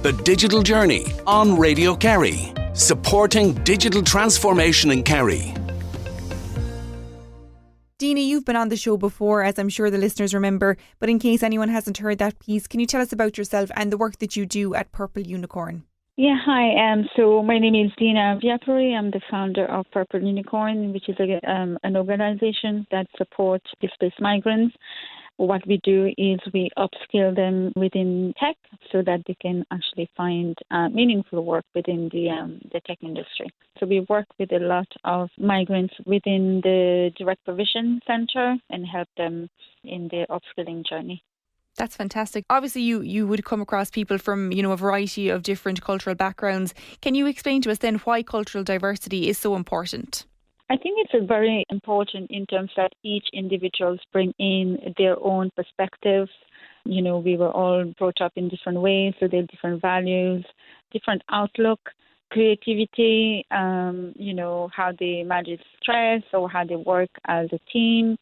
The Digital Journey on Radio Kerry, supporting digital transformation in Kerry. Dina, you've been on the show before, as I'm sure the listeners remember, but in case anyone hasn't heard that piece, can you tell us about yourself and the work that you do at Purple Unicorn? Yeah, hi. So my name is Dina Viapuri. I'm the founder of Purple Unicorn, which is an organization that supports displaced migrants. What we do is we upskill them within tech so that they can actually find meaningful work within the tech industry. So we work with a lot of migrants within the direct provision center and help them in their upskilling journey. That's fantastic. Obviously, you would come across people from, a variety of different cultural backgrounds. Can you explain to us then why cultural diversity is so important? I think it's very important in terms that each individuals bring in their own perspectives. We were all brought up in different ways, so there are different values, different outlook, creativity, how they manage stress or how they work as a team.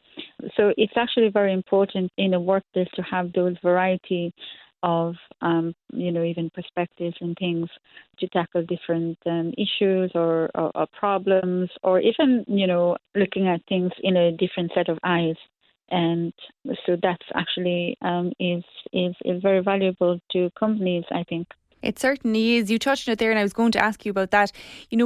So it's actually very important in a workplace to have those variety of, even perspectives and things to tackle different issues or problems, or even, looking at things in a different set of eyes. And so that's actually is very valuable to companies, I think. It certainly is. You touched on it there, and I was going to ask you about that.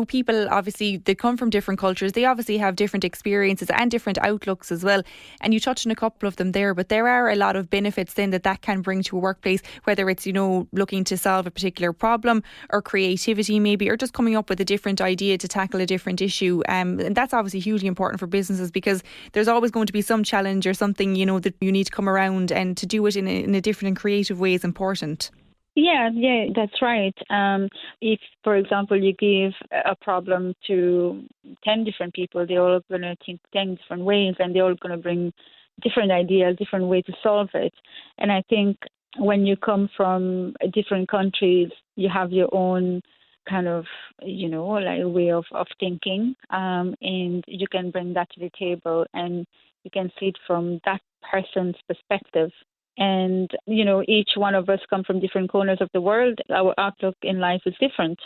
People obviously, they come from different cultures. They obviously have different experiences and different outlooks as well. And you touched on a couple of them there, but there are a lot of benefits then that can bring to a workplace, whether it's, looking to solve a particular problem or creativity maybe, or just coming up with a different idea to tackle a different issue. And that's obviously hugely important for businesses, because there's always going to be some challenge or something, that you need to come around, and to do it in a different and creative way is important. Yeah, that's right. If, for example, you give a problem to 10 different people, they're all going to think 10 different ways, and they're all going to bring different ideas, different ways to solve it. And I think when you come from different countries, you have your own kind of, way of thinking, and you can bring that to the table, and you can see it from that person's perspective. And, each one of us come from different corners of the world. Our outlook in life is different.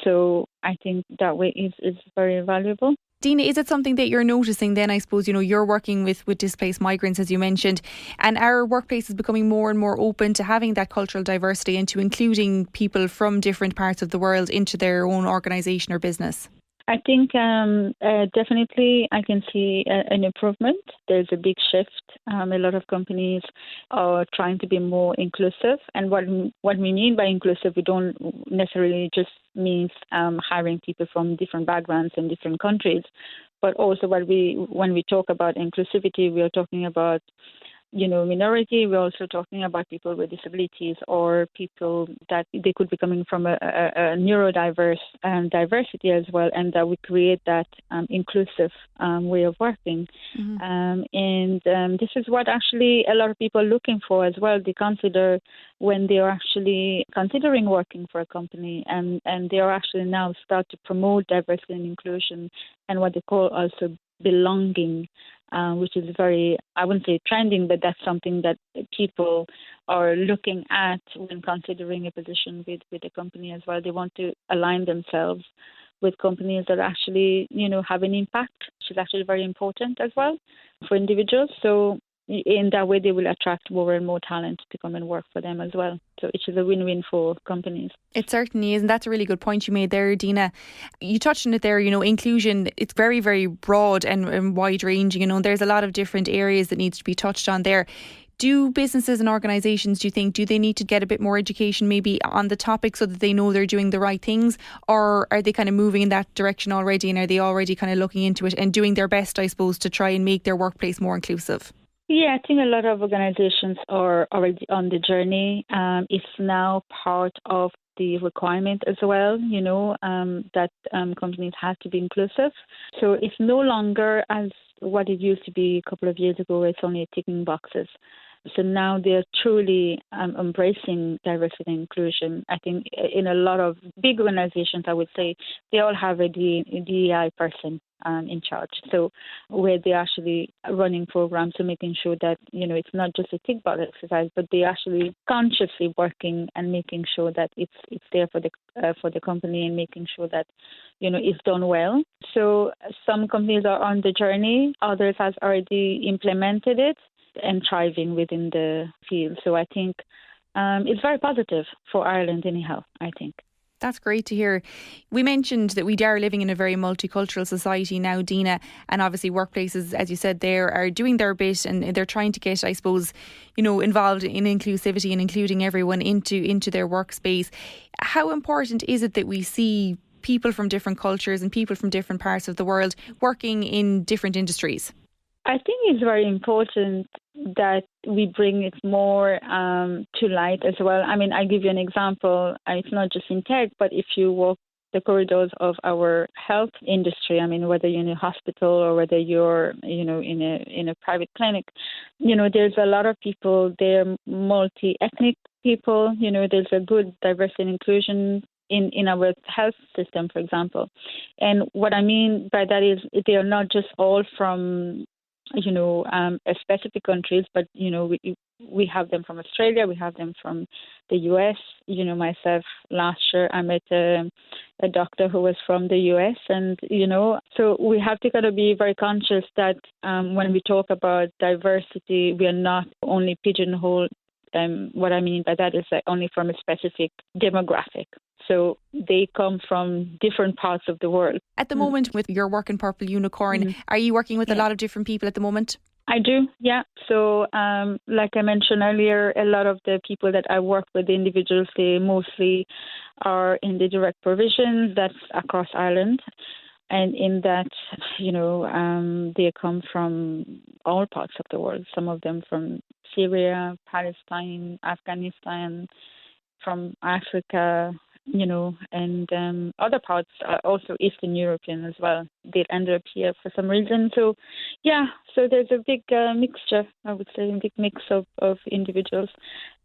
So I think that way is very valuable. Dina, is it something that you're noticing then? I suppose, you're working with displaced migrants, as you mentioned, and our workplace is becoming more and more open to having that cultural diversity and to including people from different parts of the world into their own organisation or business. I think definitely I can see an improvement. There's a big shift. A lot of companies are trying to be more inclusive. And what we mean by inclusive, we don't necessarily just mean hiring people from different backgrounds and different countries, but also when we talk about inclusivity, we are talking about minority. We're also talking about people with disabilities, or people that they could be coming from a neurodiverse diversity as well, and that we create that inclusive way of working. Mm-hmm. And this is what actually a lot of people are looking for as well. They consider when they are actually considering working for a company, and they are actually now start to promote diversity and inclusion and what they call also belonging, which is very, I wouldn't say trending, but that's something that people are looking at when considering a position with a company as well. They want to align themselves with companies that actually, have an impact, which is actually very important as well for individuals. So in that way, they will attract more and more talent to come and work for them as well. So it is a win-win for companies. It certainly is, and that's a really good point you made there, Dina. You touched on it there, inclusion, it's very, very broad and wide-ranging, there's a lot of different areas that needs to be touched on there. Do businesses and organisations, do they need to get a bit more education maybe on the topic so that they know they're doing the right things? Or are they kind of moving in that direction already, and are they already kind of looking into it and doing their best, I suppose, to try and make their workplace more inclusive? Yeah, I think a lot of organizations are already on the journey. It's now part of the requirement as well, that companies have to be inclusive. So it's no longer as what it used to be a couple of years ago, where it's only ticking boxes. So now they're truly embracing diversity and inclusion. I think in a lot of big organizations, I would say, they all have a DEI person in charge. So where they're actually running programs and making sure that, it's not just a tick box exercise, but they're actually consciously working and making sure that it's there for the company and making sure that, it's done well. So some companies are on the journey, others has already implemented it and thriving within the field. So I think it's very positive for Ireland anyhow, I think. That's great to hear. We mentioned that we are living in a very multicultural society now, Dina, and obviously workplaces, as you said, there are doing their bit and they're trying to get, I suppose, involved in inclusivity and including everyone into their workspace. How important is it that we see people from different cultures and people from different parts of the world working in different industries? I think it's very important that we bring it more to light as well. I mean, I'll give you an example. It's not just in tech, but if you walk the corridors of our health industry, I mean, whether you're in a hospital or whether you're, in a private clinic, there's a lot of people, they're multi-ethnic people, there's a good diversity and inclusion in our health system, for example. And what I mean by that is they are not just all from specific countries, but, we have them from Australia, we have them from the US. Myself, last year, I met a doctor who was from the US. And, so we have to kind of be very conscious that when we talk about diversity, we are not only pigeonholed. What I mean by that is that only from a specific demographic. So they come from different parts of the world. At the moment, with your work in Purple Unicorn, are you working with a lot of different people at the moment? I do, yeah. So like I mentioned earlier, a lot of the people that I work with, the individuals, they mostly are in the direct provision that's across Ireland. And in that, they come from all parts of the world, some of them from Syria, Palestine, Afghanistan, from Africa, and other parts, also Eastern European as well. They ended up here for some reason. So, so there's a big mixture, I would say, a big mix of individuals.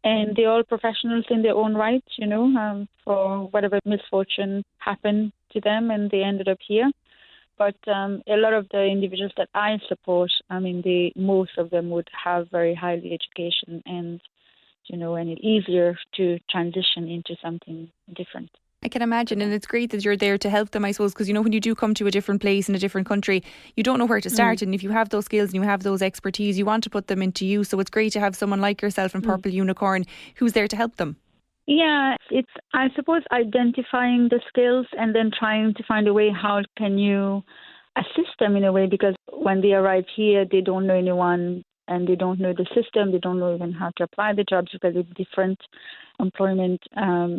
And they're all professionals in their own right, for whatever misfortune happened to them and they ended up here. But a lot of the individuals that I support, I mean, most of them would have very highly education and and it's easier to transition into something different. I can imagine, and it's great that you're there to help them, I suppose, because when you do come to a different place in a different country, you don't know where to start, and if you have those skills and you have those expertise, you want to put them into use. So it's great to have someone like yourself in Purple Unicorn who's there to help them. Yeah, it's, I suppose, identifying the skills and then trying to find a way how can you assist them in a way, because when they arrive here, they don't know anyone and they don't know the system. They don't know even how to apply the jobs because it's different. Employment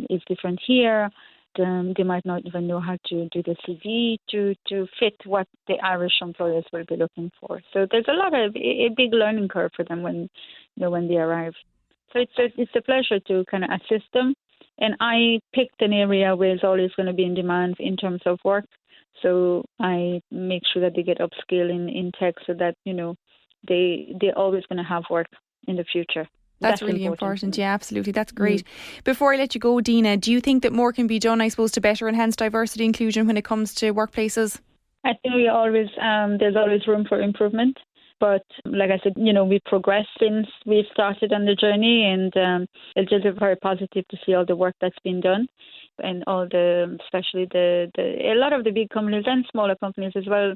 is different here. They might not even know how to do the CV to fit what the Irish employers will be looking for. So there's a big learning curve for them when they arrive. So it's a pleasure to kind of assist them. And I picked an area where it's always going to be in demand in terms of work. So I make sure that they get upskill in tech so that, they're always going to have work in the future. That's really important. Yeah, absolutely. That's great. Before I let you go, Dina, do you think that more can be done, I suppose, to better enhance diversity inclusion when it comes to workplaces? I think there's always room for improvement. But like I said, we progressed since we started on the journey, and it's just very positive to see all the work that's been done, and especially a lot of the big companies and smaller companies as well.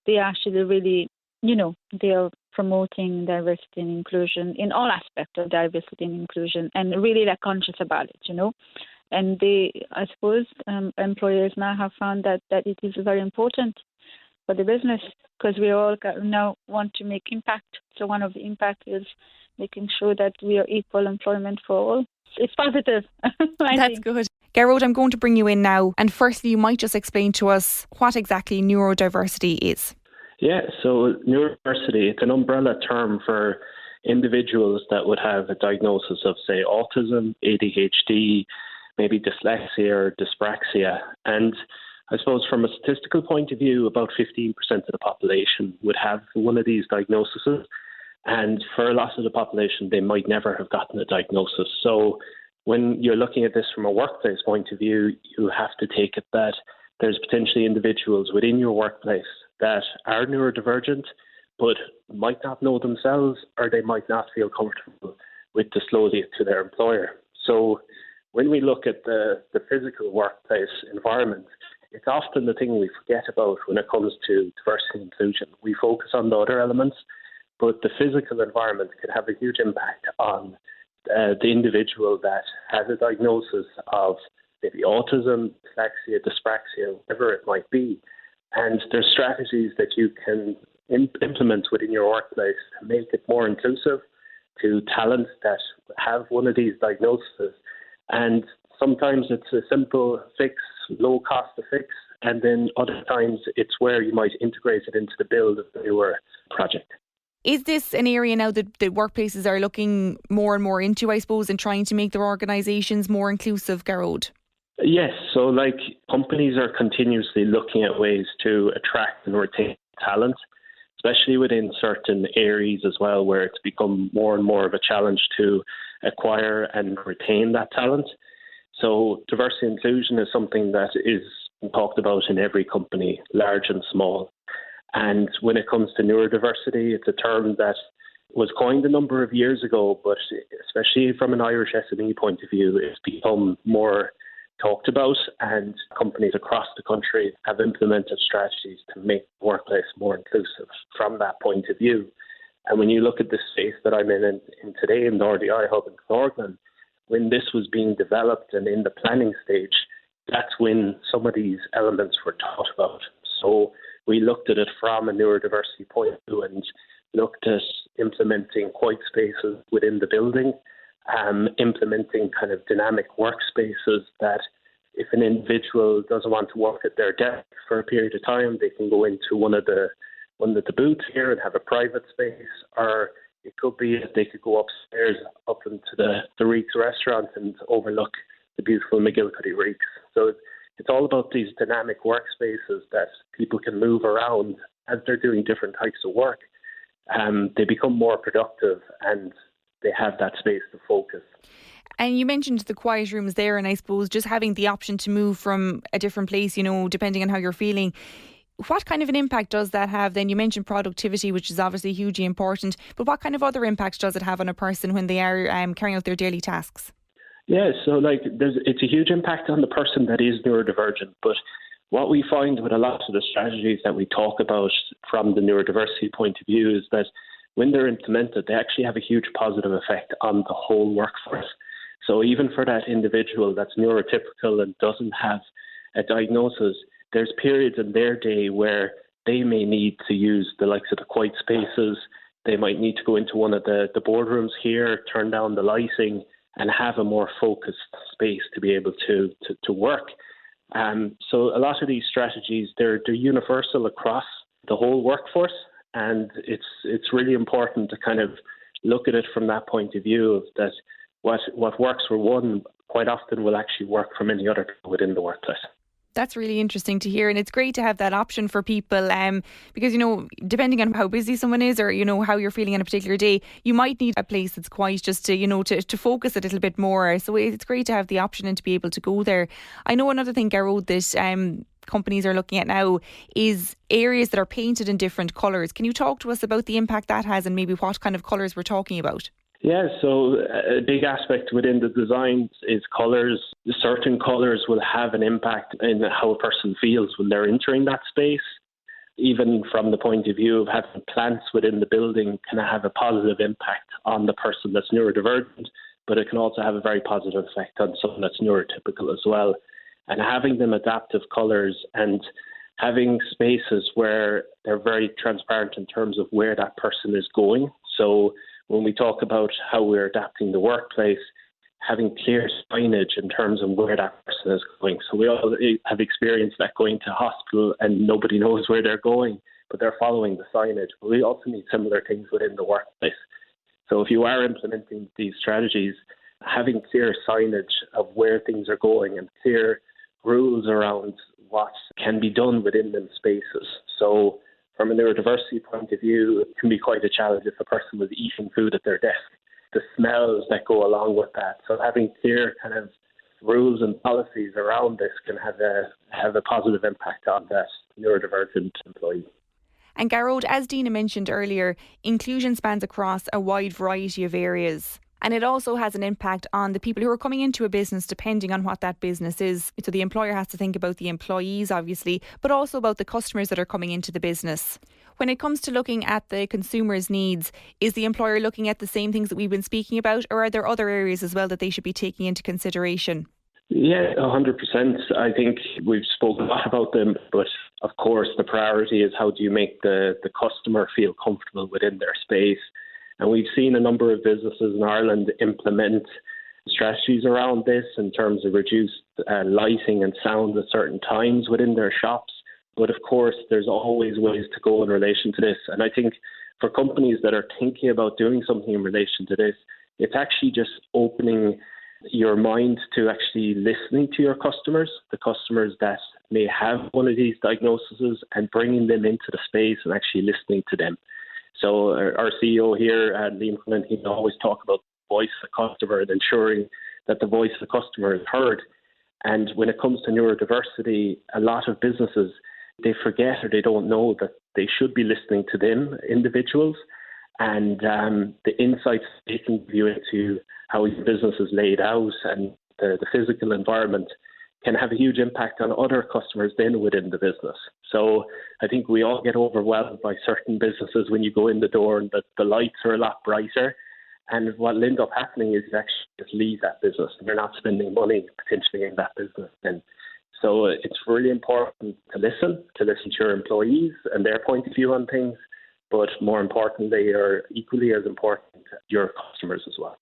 They actually really, they are promoting diversity and inclusion in all aspects of diversity and inclusion, and really conscious about it, And I suppose, employers now have found that it is very important for the business, because we all now want to make impact. So one of the impact is making sure that we are equal employment for all. It's positive. That's good. Gearóid, I'm going to bring you in now. And firstly, you might just explain to us what exactly neurodiversity is. Yeah, so neurodiversity, it's an umbrella term for individuals that would have a diagnosis of, say, autism, ADHD, maybe dyslexia or dyspraxia. And I suppose from a statistical point of view, about 15% of the population would have one of these diagnoses. And for a lot of the population, they might never have gotten a diagnosis. So when you're looking at this from a workplace point of view, you have to take it that there's potentially individuals within your workplace that are neurodivergent, but might not know themselves, or they might not feel comfortable with disclosing it to their employer. So when we look at the physical workplace environment, it's often the thing we forget about when it comes to diversity and inclusion. We focus on the other elements, but the physical environment can have a huge impact on the individual that has a diagnosis of maybe autism, dyslexia, dyspraxia, whatever it might be. And there's strategies that you can implement within your workplace to make it more inclusive to talents that have one of these diagnoses. And sometimes it's a simple fix, low cost to fix, and then other times it's where you might integrate it into the build of the newer project. Is this an area now that workplaces are looking more and more into, I suppose, and trying to make their organisations more inclusive, Garrod? Yes, so companies are continuously looking at ways to attract and retain talent, especially within certain areas as well, where it's become more and more of a challenge to acquire and retain that talent. So diversity and inclusion is something that is talked about in every company, large and small. And when it comes to neurodiversity, it's a term that was coined a number of years ago, but especially from an Irish SME point of view, it's become more talked about, and companies across the country have implemented strategies to make the workplace more inclusive from that point of view. And when you look at the space that I'm in today in the RDI Hub in Clorgnan, when this was being developed and in the planning stage, that's when some of these elements were taught about. So we looked at it from a neurodiversity point of view and looked at implementing white spaces within the building, implementing kind of dynamic workspaces that if an individual doesn't want to work at their desk for a period of time, they can go into one of the booths here and have a private space, or it could be that they could go upstairs up into the Reeks restaurant and overlook the beautiful McGillicuddy Reeks. So it's all about these dynamic workspaces that people can move around as they're doing different types of work. They become more productive and they have that space to focus. And you mentioned the quiet rooms there, and I suppose just having the option to move from a different place, depending on how you're feeling. What kind of an impact does that have then? You mentioned productivity, which is obviously hugely important, but what kind of other impacts does it have on a person when they are carrying out their daily tasks? Yeah, so it's a huge impact on the person that is neurodivergent, but what we find with a lot of the strategies that we talk about from the neurodiversity point of view is that when they're implemented, they actually have a huge positive effect on the whole workforce. So even for that individual that's neurotypical and doesn't have a diagnosis, there's periods in their day where they may need to use the likes of the quiet spaces. They might need to go into one of the boardrooms here, turn down the lighting, and have a more focused space to be able to work. So a lot of these strategies, they're universal across the whole workforce, and it's really important to kind of look at it from that point of view of that what works for one quite often will actually work for many other people within the workplace. That's really interesting to hear, and it's great to have that option for people because, depending on how busy someone is or, how you're feeling on a particular day, you might need a place that's quiet just to, to focus a little bit more. So it's great to have the option and to be able to go there. I know another thing, Garrod, that companies are looking at now is areas that are painted in different colours. Can you talk to us about the impact that has and maybe what kind of colours we're talking about? Yeah, so a big aspect within the design is colours. Certain colours will have an impact in how a person feels when they're entering that space. Even from the point of view of having plants within the building can have a positive impact on the person that's neurodivergent, but it can also have a very positive effect on someone that's neurotypical as well. And having them adaptive colours and having spaces where they're very transparent in terms of where that person is going. So when we talk about how we're adapting the workplace, having clear signage in terms of where that person is going. So we all have experienced that going to hospital and nobody knows where they're going, but they're following the signage. But we also need similar things within the workplace. So if you are implementing these strategies, having clear signage of where things are going and clear rules around what can be done within them spaces. So from a neurodiversity point of view, it can be quite a challenge if a person was eating food at their desk. The smells that go along with that. So having clear kind of rules and policies around this can have a positive impact on that neurodivergent employee. And Garrod, as Dina mentioned earlier, inclusion spans across a wide variety of areas. And it also has an impact on the people who are coming into a business, depending on what that business is. So the employer has to think about the employees, obviously, but also about the customers that are coming into the business. When it comes to looking at the consumer's needs, is the employer looking at the same things that we've been speaking about, or are there other areas as well that they should be taking into consideration? Yeah, 100%. I think we've spoken a lot about them, but of course the priority is how do you make the customer feel comfortable within their space. And we've seen a number of businesses in Ireland implement strategies around this in terms of reduced lighting and sound at certain times within their shops. But of course, there's always ways to go in relation to this. And I think for companies that are thinking about doing something in relation to this, it's actually just opening your mind to actually listening to your customers, the customers that may have one of these diagnoses, and bringing them into the space and actually listening to them. So our CEO here, Liam Quillen, he always talk about the voice of the customer and ensuring that the voice of the customer is heard. And when it comes to neurodiversity, a lot of businesses, they forget or they don't know that they should be listening to them, individuals, and the insights they can give you into how your business is laid out and the physical environment can have a huge impact on other customers then within the business. So I think we all get overwhelmed by certain businesses when you go in the door and the lights are a lot brighter. And what will end up happening is you actually just leave that business and you're not spending money potentially in that business then. So it's really important to listen to your employees and their point of view on things, but more importantly, or equally as important, your customers as well.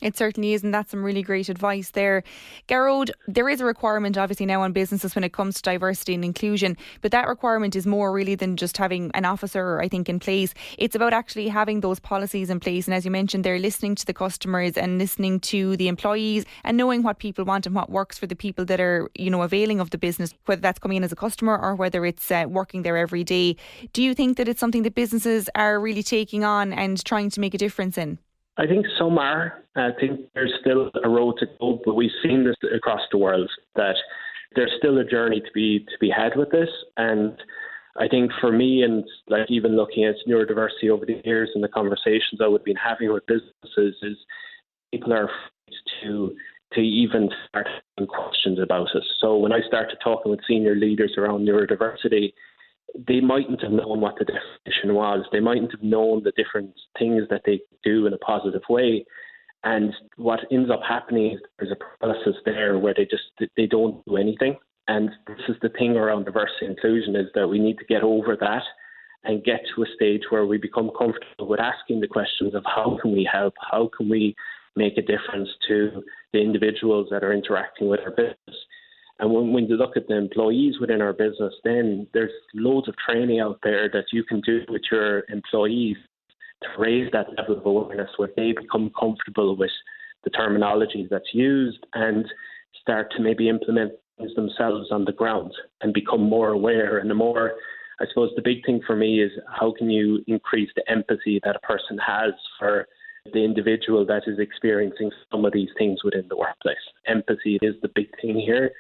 It certainly is, and that's some really great advice there. Garrod, there is a requirement obviously now on businesses when it comes to diversity and inclusion, but that requirement is more really than just having an officer, I think, in place. It's about actually having those policies in place, and as you mentioned, they're listening to the customers and listening to the employees and knowing what people want and what works for the people that are, availing of the business, whether that's coming in as a customer or whether it's working there every day. Do you think that it's something that businesses are really taking on and trying to make a difference in? I think some are. I think there's still a road to go, but we've seen this across the world that there's still a journey to be had with this. And I think for me, and like even looking at neurodiversity over the years and the conversations I would have been having with businesses, is people are afraid to even start asking questions about it. So when I started talking with senior leaders around neurodiversity, they mightn't have known what the definition was. They mightn't have known the different things that they do in a positive way. And what ends up happening is there's a paralysis there where they don't do anything. And this is the thing around diversity and inclusion, is that we need to get over that and get to a stage where we become comfortable with asking the questions of how can we help? How can we make a difference to the individuals that are interacting with our business? And when you look at the employees within our business, then there's loads of training out there that you can do with your employees to raise that level of awareness where they become comfortable with the terminology that's used and start to maybe implement things themselves on the ground and become more aware. And I suppose the big thing for me is how can you increase the empathy that a person has for the individual that is experiencing some of these things within the workplace. Empathy is the big thing here.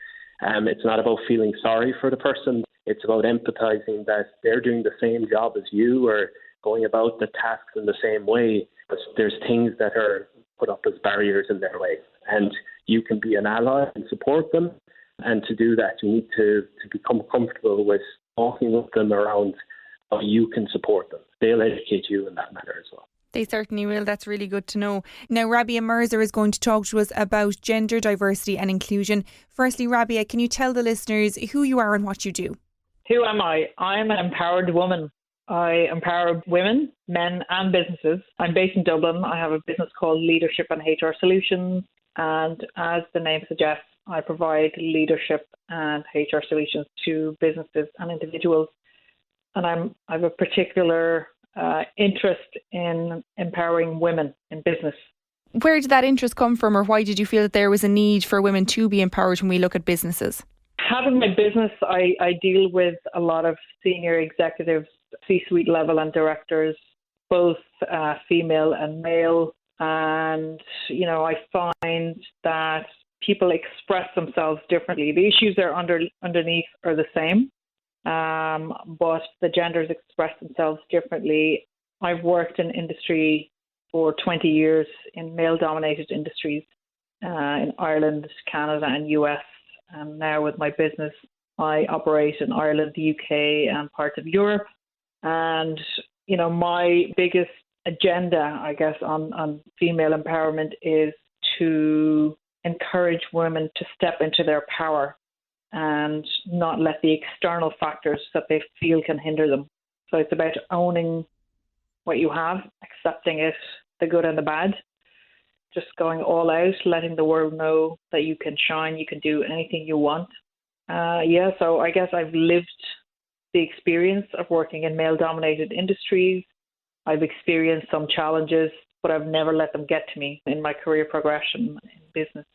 It's not about feeling sorry for the person. It's about empathizing that they're doing the same job as you or going about the tasks in the same way, but there's things that are put up as barriers in their way. And you can be an ally and support them. And to do that, you need to become comfortable with talking with them around how you can support them. They'll educate you in that matter as well. They certainly will. That's really good to know. Now, Rabia Mirza is going to talk to us about gender diversity and inclusion. Firstly, Rabia, can you tell the listeners who you are and what you do? Who am I? I'm an empowered woman. I empower women, men and businesses. I'm based in Dublin. I have a business called Leadership and HR Solutions. And as the name suggests, I provide leadership and HR solutions to businesses and individuals. And I have a particular interest in empowering women in business. Where did that interest come from, or why did you feel that there was a need for women to be empowered when we look at businesses? Having my business, I deal with a lot of senior executives C-suite level and directors, both female and male. And, I find that people express themselves differently. The issues are underneath are the same, but the genders express themselves differently. I've worked in industry for 20 years in male-dominated industries in Ireland, Canada and US. And now with my business, I operate in Ireland, the UK and parts of Europe. And, my biggest agenda, I guess, on female empowerment is to encourage women to step into their power and not let the external factors that they feel can hinder them. So it's about owning what you have, accepting it, the good and the bad, just going all out, letting the world know that you can shine, you can do anything you want. So I guess I've lived the experience of working in male-dominated industries. I've experienced some challenges, but I've never let them get to me in my career progression in business.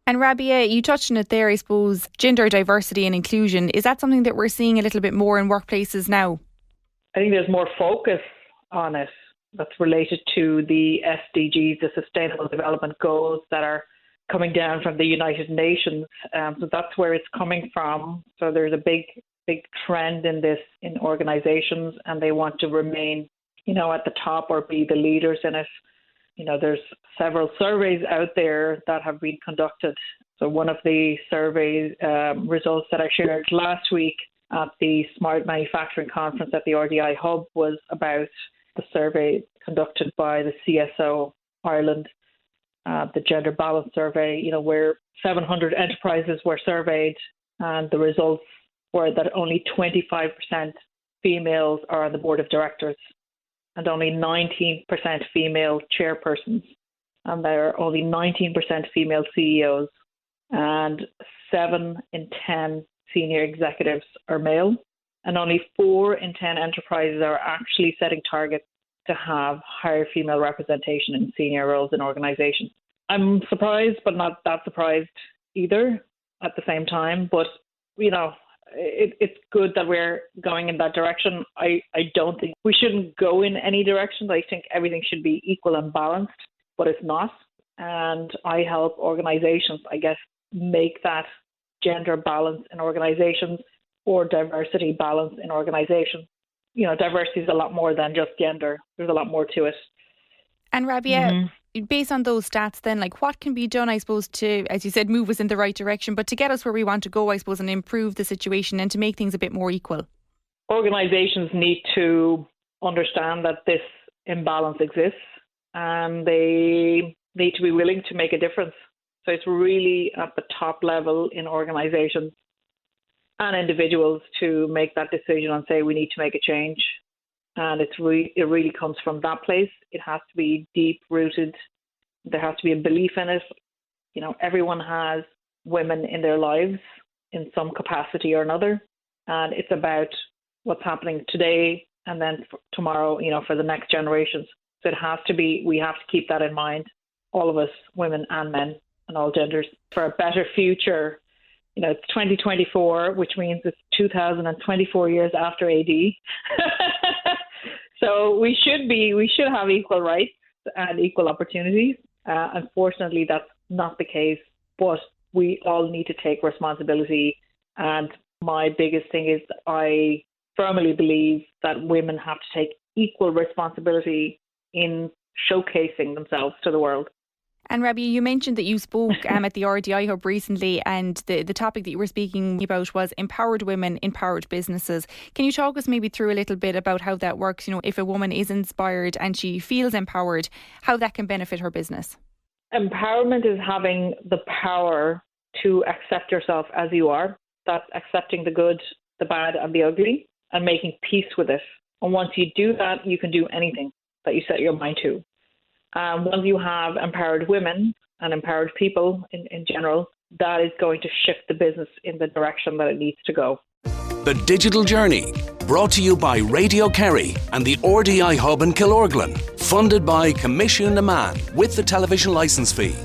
And Rabia, you touched on it there, I suppose, gender diversity and inclusion. Is that something that we're seeing a little bit more in workplaces now? I think there's more focus on it that's related to the SDGs, the Sustainable Development Goals that are coming down from the United Nations. So that's where it's coming from. So there's a big trend in this in organizations, and they want to remain, at the top or be the leaders in it. There's several surveys out there that have been conducted. So one of the survey results that I shared last week at the Smart Manufacturing Conference at the RDI Hub was about the survey conducted by the CSO Ireland, the Gender Balance Survey, where 700 enterprises were surveyed, and the results were that only 25% females are on the board of directors and only 19% female chairpersons, and there are only 19% female CEOs, and 7 in 10 senior executives are male, and only 4 in 10 enterprises are actually setting targets to have higher female representation in senior roles in organizations. I'm surprised, but not that surprised either at the same time. But, it's good that we're going in that direction. I don't think we shouldn't go in any direction. I think everything should be equal and balanced, but it's not. And I help organizations, I guess, make that gender balance in organizations or diversity balance in organizations. Diversity is a lot more than just gender. There's a lot more to it. And Rabia, based on those stats then, what can be done, I suppose, to, as you said, move us in the right direction, but to get us where we want to go, I suppose, and improve the situation and to make things a bit more equal? Organizations need to understand that this imbalance exists, and they need to be willing to make a difference. So it's really at the top level in organizations and individuals to make that decision and say we need to make a change. And it really comes from that place. It has to be deep rooted. There has to be a belief in it. Everyone has women in their lives in some capacity or another, and it's about what's happening today and then tomorrow. For the next generations. So we have to keep that in mind. All of us, women and men, and all genders, for a better future. It's 2024, which means it's 2024 years after AD. So we should have equal rights and equal opportunities. Unfortunately, that's not the case, but we all need to take responsibility. And my biggest thing is I firmly believe that women have to take equal responsibility in showcasing themselves to the world. And Rabia, you mentioned that you spoke at the RDI Hub recently, and the topic that you were speaking about was empowered women, empowered businesses. Can you talk us maybe through a little bit about how that works? If a woman is inspired and she feels empowered, how that can benefit her business? Empowerment is having the power to accept yourself as you are. That's accepting the good, the bad and the ugly and making peace with it. And once you do that, you can do anything that you set your mind to. Once you have empowered women and empowered people in general, that is going to shift the business in the direction that it needs to go. The Digital Journey, brought to you by Radio Kerry and the RDI Hub in Killorglin, funded by Commission na Man with the television licence fee.